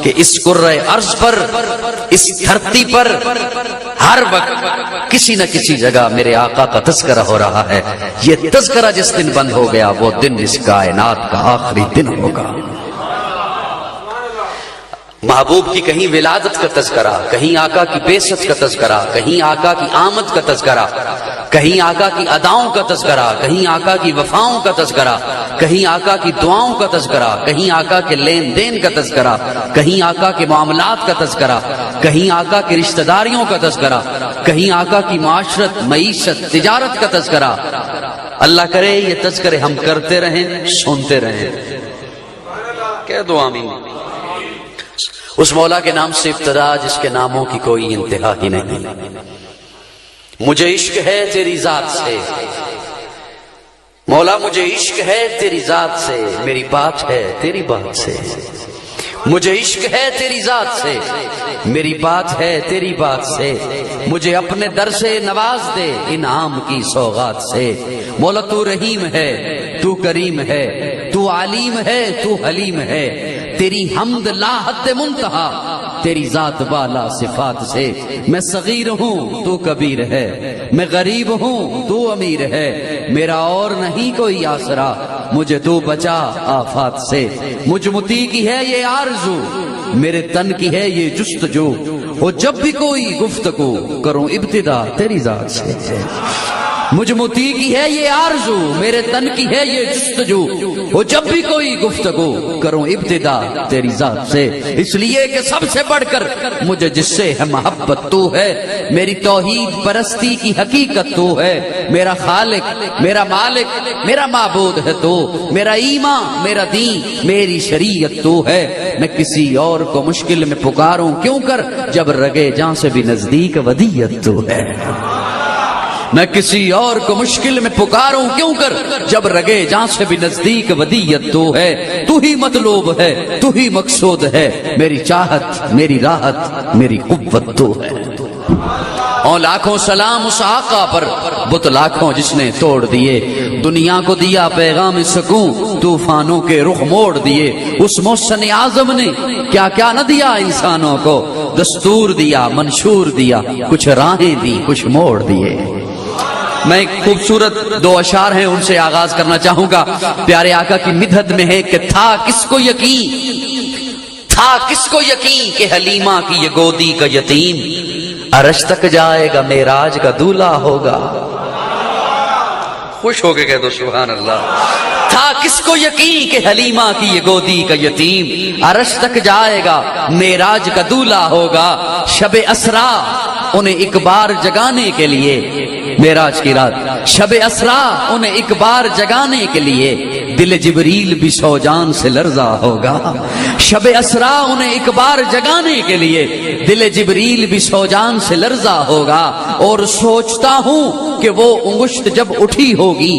کہ اس کرۂ ارض پر، اس دھرتی پر ہر وقت کسی نہ کسی جگہ میرے آقا کا تذکرہ ہو رہا ہے. یہ تذکرہ جس دن بند ہو گیا وہ دن اس کائنات کا آخری دن ہوگا. محبوب کی کہیں ولادت کا تذکرہ، کہیں آقا کی بعثت کا تذکرہ، کہیں آقا کی آمد کا تذکرہ، کہیں آقا کی اداؤں کا تذکرہ، کہیں آقا کی وفاؤں کا تذکرہ، کہیں آقا کی دعاؤں کا تذکرہ، کہیں آقا کے لین دین کا تذکرہ، کہیں آقا کے معاملات کا تذکرہ، کہیں آقا کی رشتہ داریوں کا تذکرہ، کہیں آقا کی معاشرت، معیشت، تجارت کا تذکرہ. اللہ کرے یہ تذکرے ہم کرتے رہیں، سنتے رہیں. کہہ دو آمین. اس مولا کے نام سے ابتدا جس کے ناموں کی کوئی انتہا ہی نہیں. مجھے عشق ہے تیری ذات سے مولا، مجھے عشق ہے تیری ذات سے، میری بات ہے تیری بات سے. مجھے عشق ہے تیری ذات سے، میری بات ہے تیری بات سے. مجھے اپنے در سے نواز دے انعام کی سوغات سے. مولا تو رحیم ہے، تو کریم ہے، تو علیم ہے، تو حلیم ہے. تیری حمد لا حد منتہا، تیری ذات بالا صفات سے. میں صغیر ہوں تو کبیر ہے، میں غریب ہوں تو امیر ہے. میرا اور نہیں کوئی آسرا، مجھے تو بچا آفات سے. مجھ مطیع کی ہے یہ آرزو، میرے تن کی ہے یہ جستجو. ہو جب بھی کوئی گفتگو کروں ابتدا تیری ذات سے. مجھ مطیع کی ہے یہ آرزو، میرے تن کی ہے یہ جستجو. ہو جب بھی کوئی گفتگو کروں ابتدا تیری ذات سے. اس لیے کہ سب سے بڑھ کر مجھے جس سے ہے محبت تو ہے. میری توحید پرستی کی حقیقت تو ہے. میرا خالق، میرا مالک، میرا معبود ہے تو. میرا ایمان، میرا دین، میری شریعت تو ہے. میں کسی اور کو مشکل میں پکاروں کیوں کر، جب رگے جاں سے بھی نزدیک ودیت تو ہے. میں کسی اور کو مشکل میں پکاروں کیوں کر، جب رگے جاں سے بھی نزدیک ودیت تو ہے. تو ہی مطلوب ہے، تو ہی مقصود ہے. میری چاہت، میری راحت، میری قوت تو ہے. اور لاکھوں سلام اس آقا پر، بت لاکھوں جس نے توڑ دیے. دنیا کو دیا پیغام سکون، طوفانوں کے رخ موڑ دیے. اس محسن اعظم نے کیا کیا نہ دیا انسانوں کو. دستور دیا، منشور دیا، کچھ راہیں دی، کچھ موڑ دیے. میں ایک خوبصورت دو اشعار ہیں ان سے آغاز کرنا چاہوں گا. پیارے آقا کی مدحت میں ہے کہ تھا کس کو یقین کہ حلیمہ کی یہ گودی کا یتیم عرش تک جائے گا معراج کا دولہا ہوگا. خوش ہو کے کہہ دو سبحان اللہ. تھا کس کو یقین کہ حلیمہ کی یہ گودی کا یتیم عرش تک جائے گا معراج کا دولہا ہوگا. شب اسرا انہیں ایک بار جگانے کے لیے، معراج کی رات شب اسرا انہیں ایک بار جگانے کے لیے دل جبریل بھی سو جان سے لرزا ہوگا. شب اسرا انہیں ایک بار جگانے کے لیے دل جبریل بھی سو جان سے لرزا ہوگا. اور سوچتا ہوں کہ وہ انگشت جب اٹھی ہوگی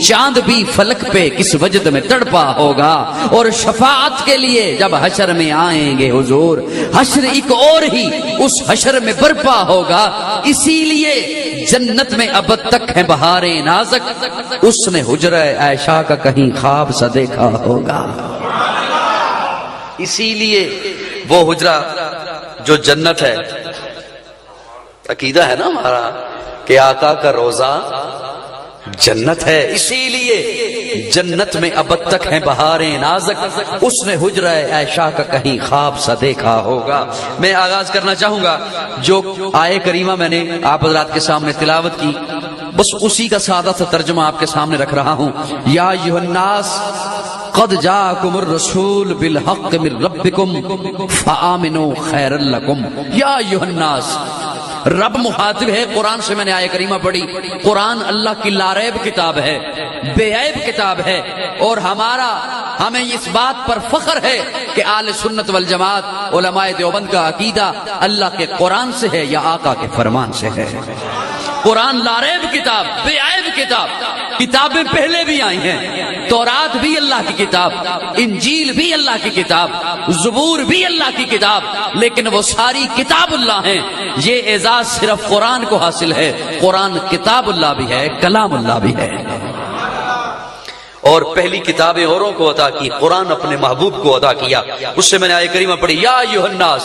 چاند بھی فلک پہ کس وجد میں تڑپا ہوگا. اور شفاعت کے لیے جب حشر میں آئیں گے حضور، حشر ایک اور ہی اس حشر میں برپا ہوگا. اسی لیے جنت میں ابد تک ہے بہاریں نازک، اس نے حجرہ عائشہ کا کہیں خواب سا دیکھا ہوگا. اسی لیے وہ حجرہ جو جنت ہے، عقیدہ ہے نا ہمارا کہ آقا کا روزہ جنت ہے. اسی لیے جنت میں ابد تک ہیں بہاریں نازک، اس نے حجرہ عائشہ کا کہیں خواب سا دیکھا ہوگا. میں آغاز کرنا چاہوں گا جو آیے کریمہ میں نے آپ حضرات کے سامنے تلاوت کی، بس اسی کا سادہ سا ترجمہ آپ کے سامنے رکھ رہا ہوں. یا ایھا الناس قد جاءکم الرسول بالحق من ربکم فآمنوا خیرا لکم. یا ایھا الناس، رب مخاطب ہے. قرآن سے میں نے آیہ کریمہ پڑھی. قرآن اللہ کی لاریب کتاب ہے، بے عیب کتاب ہے. اور ہمیں اس بات پر فخر ہے کہ اہل سنت والجماعت علماء دیوبند کا عقیدہ اللہ کے قرآن سے ہے یا آقا کے فرمان سے ہے. قرآن لاریب کتاب، بے عیب کتاب. کتابیں پہلے بھی آئی ہیں، تورات بھی اللہ کی کتاب، انجیل بھی اللہ کی کتاب، زبور بھی اللہ کی کتاب، لیکن وہ ساری کتاب اللہ ہیں. یہ اعزاز صرف قرآن کو حاصل ہے. قرآن کتاب اللہ بھی ہے، کلام اللہ بھی ہے. اور پہلی کتابیں اوروں کو عطا کی، قرآن اپنے محبوب کو عطا کیا۔ اس سے میں نے آیت کریمہ پڑھی، یا ایھا الناس،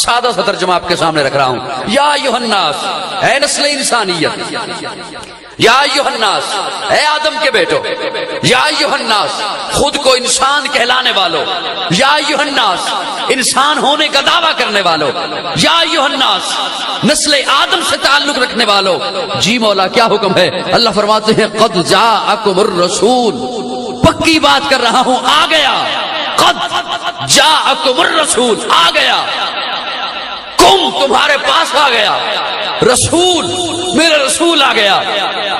سادہ سا ترجمہ آپ کے سامنے رکھ رہا ہوں، یا ایھا الناس، اے نسل انسانیت، یا ایھا الناس، اے آدم کے بیٹو، یا ایھا الناس، خود کو انسان کہلانے والوں، یا ایھا الناس، انسان ہونے کا دعویٰ کرنے والوں، یا ایھا الناس، نسل آدم سے تعلق رکھنے والوں، جی مولا کیا حکم ہے؟ اللہ فرماتے ہیں قد جاءکم الرسول، پکی بات کر رہا ہوں، آ گیا، قد جاءکم الرسول، آ گیا، کم تمہارے پاس آ گیا، رسول میرا رسول آ گیا۔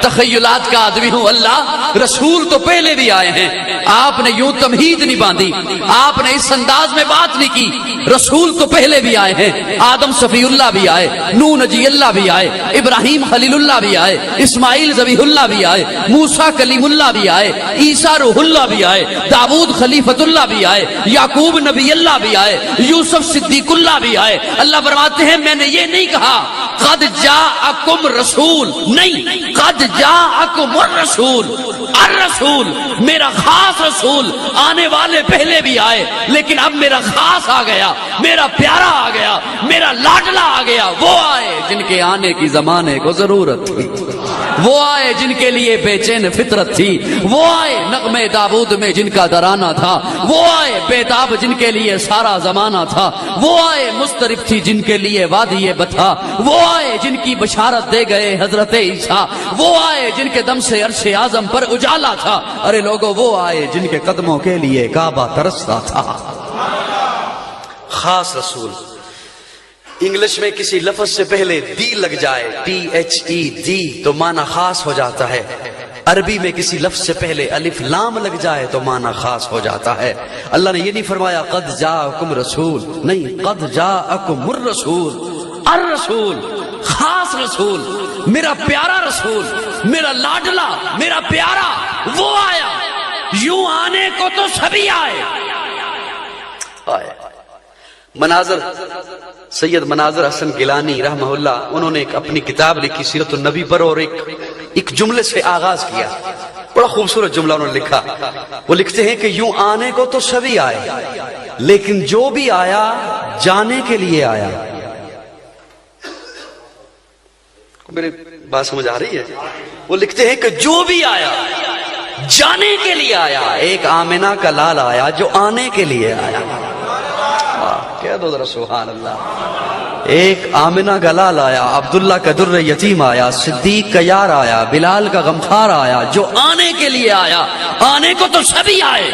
تخیلات کا آدمی ہوں اللہ، رسول تو پہلے بھی آئے ہیں، آپ نے یوں تمہید نہیں باندھی، آپ نے اس انداز میں بات نہیں کی، رسول تو پہلے بھی آئے ہیں، آدم صفی اللہ بھی آئے، نوح نجی اللہ بھی آئے، ابراہیم خلیل اللہ بھی آئے، اسماعیل ذبیح اللہ بھی آئے، موسیٰ کلیم اللہ بھی آئے، عیسیٰ روح اللہ بھی آئے، داؤد خلیفۃ اللہ بھی آئے، یعقوب نبی اللہ بھی آئے، یوسف صدیق اللہ بھی آئے۔ اللہ فرماتے ہیں میں نے یہ نہیں کہا قد جاءکم رسول، نہیں، قد جاءکم الرسول، الرسول میرا خاص رسول، آنے والے پہلے بھی آئے لیکن اب میرا خاص آ گیا، میرا پیارا آ گیا، میرا لاڈلا آ گیا، وہ آئے جن کے آنے کی زمانے کو ضرورت تھی، وہ آئے جن کے لیے بے چین فطرت تھی، وہ آئے نغمے داود میں جن کا ترانہ تھا، وہ آئے بیتاب جن کے لیے سارا زمانہ تھا، وہ آئے مضطرب تھی جن کے لیے وادی بتھا، وہ آئے جن کی بشارت دے گئے حضرت عیسیٰ، وہ آئے جن کے دم سے عرش اعظم پر اجالا تھا، ارے لوگوں وہ آئے جن کے قدموں کے لیے کعبہ ترستا تھا۔ خاص رسول، انگلش میں کسی لفظ سے پہلے دی لگ جائے، THE دی، تو معنی خاص ہو جاتا ہے، عربی میں کسی لفظ سے پہلے الف لام لگ جائے تو معنی خاص ہو جاتا ہے۔ اللہ نے یہ نہیں فرمایا قد جاءکم رسول، نہیں، قد جاءکم الرسول، الرسول خاص رسول، میرا پیارا رسول، میرا لاڈلا، میرا پیارا، وہ آیا، یوں آنے کو تو سبھی آئے۔ مناظر سید مناظر حسن گیلانی رحمہ اللہ، انہوں نے ایک اپنی کتاب لکھی سیرت النبی پر، اور ایک جملے سے آغاز کیا، بڑا خوبصورت جملہ انہوں نے لکھا، وہ لکھتے ہیں کہ یوں آنے کو تو سبھی آئے لیکن جو بھی آیا جانے کے لیے آیا۔ میرے بات سمجھ آ رہی ہے؟ وہ لکھتے ہیں کہ جو بھی آیا جانے کے لیے آیا، ایک آمنہ کا لال آیا جو آنے کے لیے آیا، کہہ دو ذرا سبحان اللہ۔ ایک آمنہ کا لال آیا، عبداللہ کا در یتیم آیا، صدیق کا یار آیا، بلال کا غمخوار آیا، جو آنے کے لیے آیا۔ آنے کو تو سبھی آئے،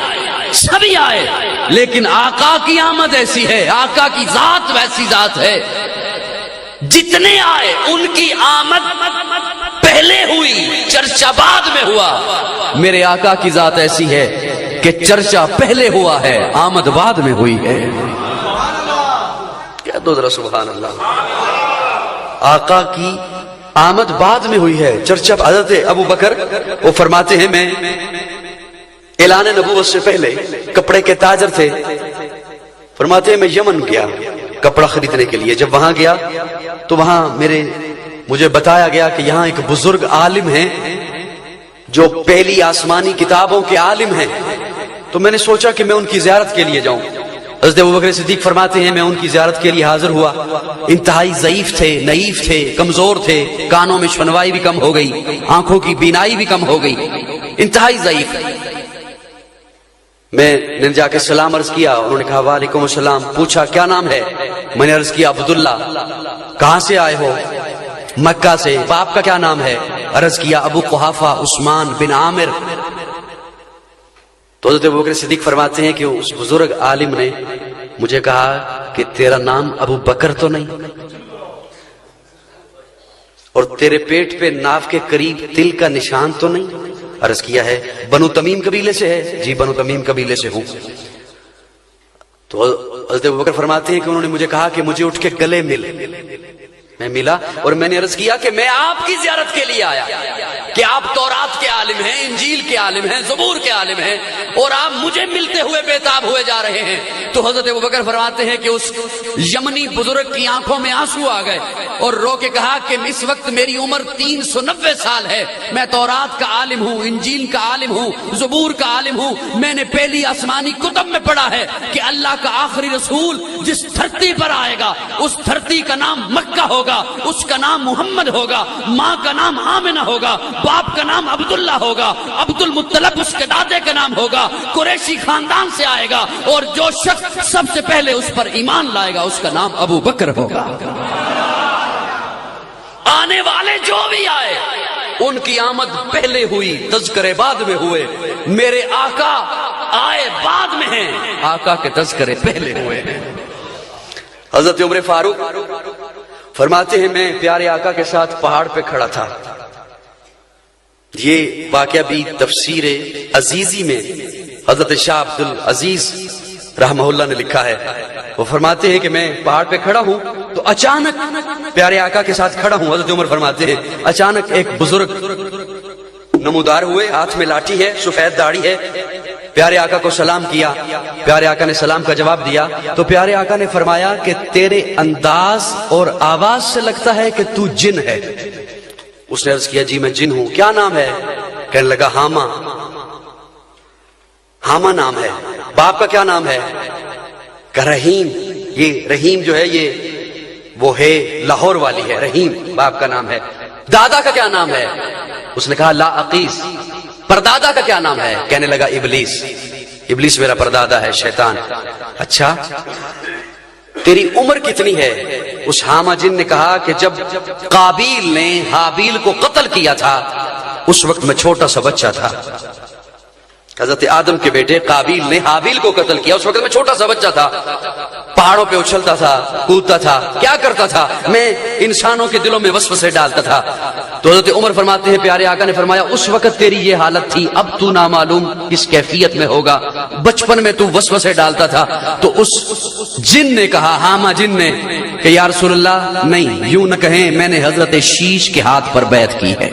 سبھی آئے، لیکن آقا کی آمد ایسی ہے، آقا کی ذات ویسی ذات ہے، جتنے آئے ان کی آمد پہلے ہوئی، چرچا بعد میں ہوا۔ میرے آقا کی ذات ایسی ہے کہ چرچا پہلے ہوا ہے، آمد بعد میں ہوئی ہے۔ کہہ دو ذرا سبحان اللہ۔ آقا کی آمد بعد میں ہوئی ہے، چرچا۔ حضرت ابو بکر وہ فرماتے ہیں میں اعلان نبوت سے پہلے کپڑے کے تاجر تھے، فرماتے ہیں میں یمن گیا کپڑا خریدنے کے لیے، جب وہاں گیا تو وہاں مجھے بتایا گیا کہ یہاں ایک بزرگ عالم ہیں جو پہلی آسمانی کتابوں کے عالم ہیں، تو میں نے سوچا کہ میں ان کی زیارت کے لیے جاؤں۔ حضرت ابوبکر صدیق فرماتے ہیں میں ان کی زیارت کے لیے حاضر ہوا، انتہائی ضعیف تھے، نحیف تھے، کمزور تھے، کانوں میں شنوائی بھی کم ہو گئی، آنکھوں کی بینائی بھی کم ہو گئی، انتہائی ضعیف۔ میں نے جا کے سلام عرض کیا، انہوں نے کہا وعلیکم السلام، پوچھا کیا نام ہے؟ میں نے عرض کیا عبداللہ۔ کہاں سے آئے ہو؟ مکہ سے۔ باپ کا کیا نام ہے؟ عرض کیا ابو قحافہ عثمان بن عامر۔ تو حضرت ابوبکر صدیق فرماتے ہیں کہ اس بزرگ عالم نے مجھے کہا کہ تیرا نام ابو بکر تو نہیں، اور تیرے پیٹ پہ ناف کے قریب تل کا نشان تو نہیں؟ عرض کیا ہے بنو تمیم قبیلے سے ہے؟ جی بنو تمیم قبیلے سے ہوں۔ تو حضرت ابوبکر فرماتے ہیں کہ انہوں نے مجھے کہا کہ مجھے اٹھ کے گلے مل۔ میں ملا اور میں نے عرض کیا کہ میں آپ کی زیارت کے لیے آیا۔ کہ آپ تورات کے عالم ہیں، انجیل کے عالم ہیں، زبور کے عالم ہیں، اور آپ مجھے ملتے ہوئے بےتاب ہوئے جا رہے ہیں؟ تو حضرت ابوبکر فرماتے ہیں کہ اس یمنی بزرگ کی آنکھوں میں آنسو آ گئے اور رو کے کہا کہ اس وقت میری عمر 390 سال ہے، میں تورات کا عالم ہوں، انجیل کا عالم ہوں، زبور کا عالم ہوں، میں نے پہلی آسمانی کتب میں پڑھا ہے کہ اللہ کا آخری رسول جس دھرتی پر آئے گا اس دھرتی کا نام مکہ ہوگا، اس کا نام محمد ہوگا، ماں کا نام آمنہ ہوگا، باپ کا نام عبداللہ ہوگا، عبد المطلب اس کے دادے کا نام ہوگا، قریشی خاندان سے آئے گا، اور جو شخص سب سے پہلے اس پر ایمان لائے گا اس کا نام ابو بکر ہوگا۔ آنے والے جو بھی آئے ان کی آمد پہلے ہوئی، تذکرے بعد میں ہوئے، میرے آقا آئے بعد میں ہیں، آقا کے تذکرے پہلے ہوئے ہیں۔ حضرت عمر فاروق فرماتے ہیں میں پیارے آقا کے ساتھ پہاڑ پہ کھڑا تھا۔ یہ واقعہ بھی تفسیر عزیزی میں حضرت شاہ عبد العزیز رحمہ اللہ نے لکھا ہے۔ وہ فرماتے ہیں کہ میں پہاڑ پہ کھڑا ہوں تو اچانک پیارے آقا کے ساتھ کھڑا ہوں، حضرت عمر فرماتے ہیں اچانک ایک بزرگ نمودار ہوئے، ہاتھ میں لاٹھی ہے، سفید داڑھی ہے، پیارے آقا کو سلام کیا، پیارے آقا نے سلام کا جواب دیا تو پیارے آقا نے فرمایا کہ تیرے انداز اور آواز سے لگتا ہے کہ تو جن ہے۔ اس نے عرض کیا جی میں جن ہوں، کیا نام ہے؟ کہنے لگا حاما، حاما نام ہے۔ باپ کا کیا نام ہے؟ کہ رحیم، یہ رحیم جو ہے یہ وہ ہے لاہور والی ہے، رحیم باپ کا نام ہے۔ دادا کا کیا نام ہے؟ اس نے کہا لا عقیس۔ پردادا کا کیا نام ہے؟ کہنے لگا ابلیس، ابلیس میرا پردادا ہے، شیطان۔ اچھا تیری عمر کتنی ہے؟ اس حاما جن نے کہا کہ جب قابیل نے حابیل کو قتل کیا تھا اس وقت میں چھوٹا سا بچہ تھا۔ حضرت آدم کے بیٹے قابیل نے حابیل کو قتل کیا، اس وقت میں چھوٹا سا بچہ تھا، پہاڑوں پہ اچھلتا تھا، کودتا تھا، کیا کرتا تھا؟ میں انسانوں کے دلوں میں وسوسے ڈالتا تھا۔ تو حضرت عمر فرماتے ہیں پیارے آقا نے فرمایا اس وقت تیری یہ حالت تھی، اب تو نامعلوم کس کیفیت میں ہوگا، بچپن میں تو وسوسے ڈالتا تھا۔ تو اس جن نے کہا، حاما جن نے، کہ یا رسول اللہ نہیں، یوں نہ کہیں، میں نے حضرت شیش کے ہاتھ پر بیعت کی ہے،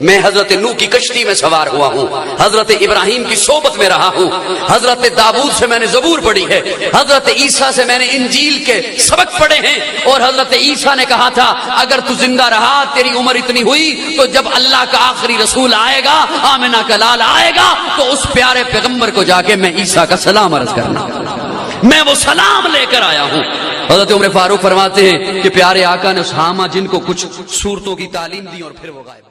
میں حضرت نوح کی کشتی میں سوار ہوا ہوں، حضرت ابراہیم کی صحبت میں رہا ہوں، حضرت داؤد سے میں نے زبور پڑھی ہے، حضرت عیسیٰ سے میں نے انجیل کے سبق پڑھے ہیں، اور حضرت عیسیٰ نے کہا تھا اگر تو زندہ رہا، تیری عمر اتنی ہوئی تو جب اللہ کا آخری رسول آئے گا، آمنہ کا لال آئے گا، تو اس پیارے پیغمبر کو جا کے میں عیسیٰ کا سلام عرض کرنا، میں وہ سلام لے کر آیا ہوں۔ حضرت عمر فاروق فرماتے ہیں کہ پیارے آقا نے اس حاما جن کو کچھ صورتوں کی تعلیم دی اور پھر وہ غائب